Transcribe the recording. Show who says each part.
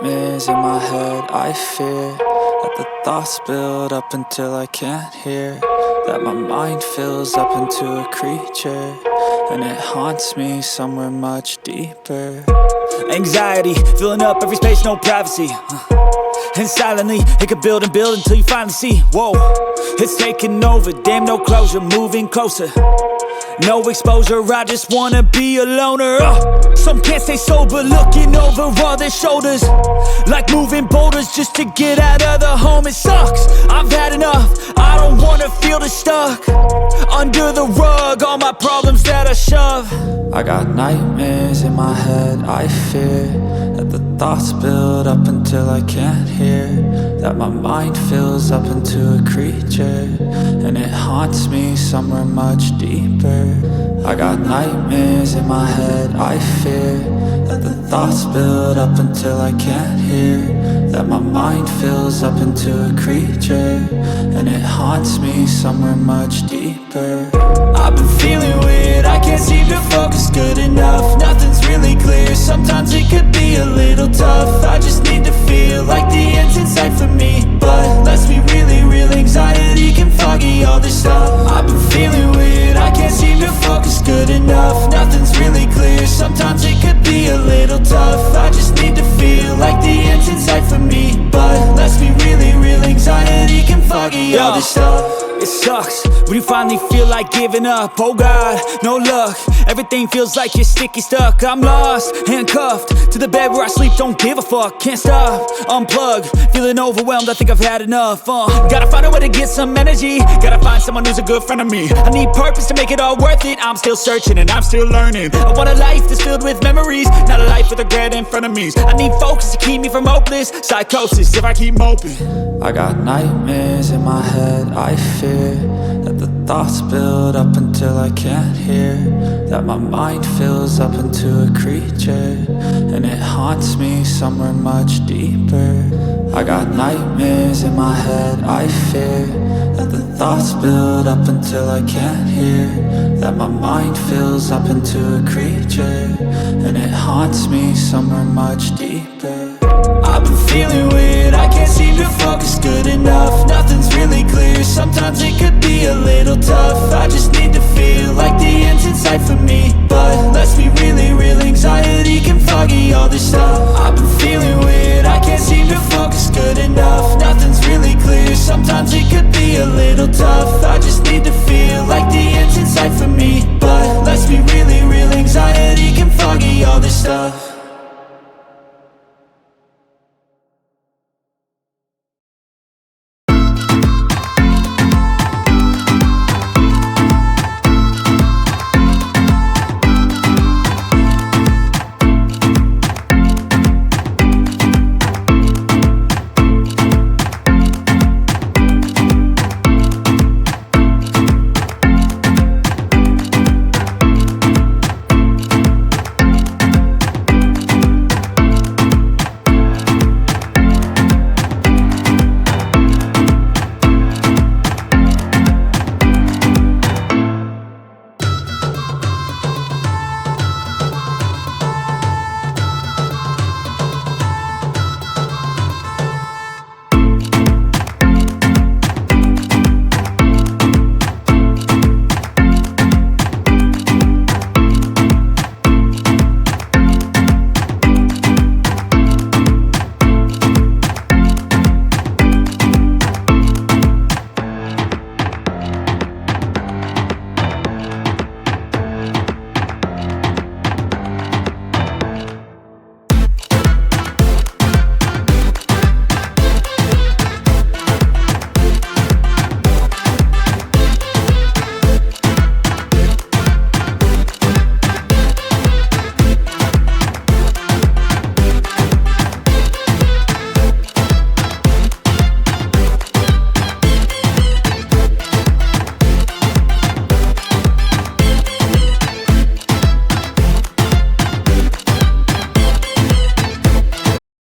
Speaker 1: nightmares in my head. I fear that the thoughts build up until I can't hear, that my mind fills up into a creature, and it haunts me somewhere much deeper.
Speaker 2: Anxiety, filling up every space, no privacy. And silently, it could build and build until you finally see, whoa, it's taking over, damn, no closure, moving closer. No exposure, I just wanna be a loner. Some can't stay sober, looking over all their shoulders, like moving boulders just to get out of the home. It sucks, I've had enough, I don't wanna feel the stuck under the rug, all my problems that I shove.
Speaker 1: I got nightmares in my head. I fear that the thoughts build up until I can't hear, that my mind fills up into a creature, and it haunts me somewhere much deeper. I got nightmares in my head. I fear that the thoughts build up until I can't hear, that my mind fills up into a creature, and it haunts me somewhere much deeper.
Speaker 2: I've been feeling weird, I can't seem to focus good enough. Nothing's really clear, sometimes it could be a little tough. I just need to feel like the end's in sight for me, but let's be really real, anxiety can foggy all this stuff. I've been feeling weird, I can't seem to focus good enough. Nothing's really clear, sometimes it could be a little tough. I just need to feel like the end's in sight for me, but let's be really real, anxiety can foggy all this stuff. It sucks when you finally feel like giving up. Oh God, no luck, everything feels like you're sticky stuck. I'm lost, handcuffed to the bed where I sleep, don't give a fuck. Can't stop, unplug, feeling overwhelmed, I think I've had enough. Gotta find a way to get some energy, gotta find someone who's a good friend of me. I need purpose to make it all worth it, I'm still searching and I'm still learning. I want a life that's filled with memories, not a life with regret and frenemies. I need focus to keep me from hopeless psychosis if I keep moping.
Speaker 1: I got nightmares in my head. I fear that the thoughts build up until I can't hear, that my mind fills up into a creature, and it haunts me somewhere much deeper. I got nightmares in my head. I fear that the thoughts build up until I can't hear, that my mind fills up into a creature, and it haunts me somewhere much deeper.
Speaker 2: I've been feeling weird, I can't seem to focus good enough. Nothing's really clear, sometimes it could be a little tough. I just need to feel like the end's in sight for me, but let's be really real, anxiety can foggy all this stuff. I've been feeling weird, I can't seem to focus good enough. Nothing's really clear, sometimes it could be a little tough. I just need to feel like the end's in sight for me, but let's be really real, anxiety can foggy all this stuff.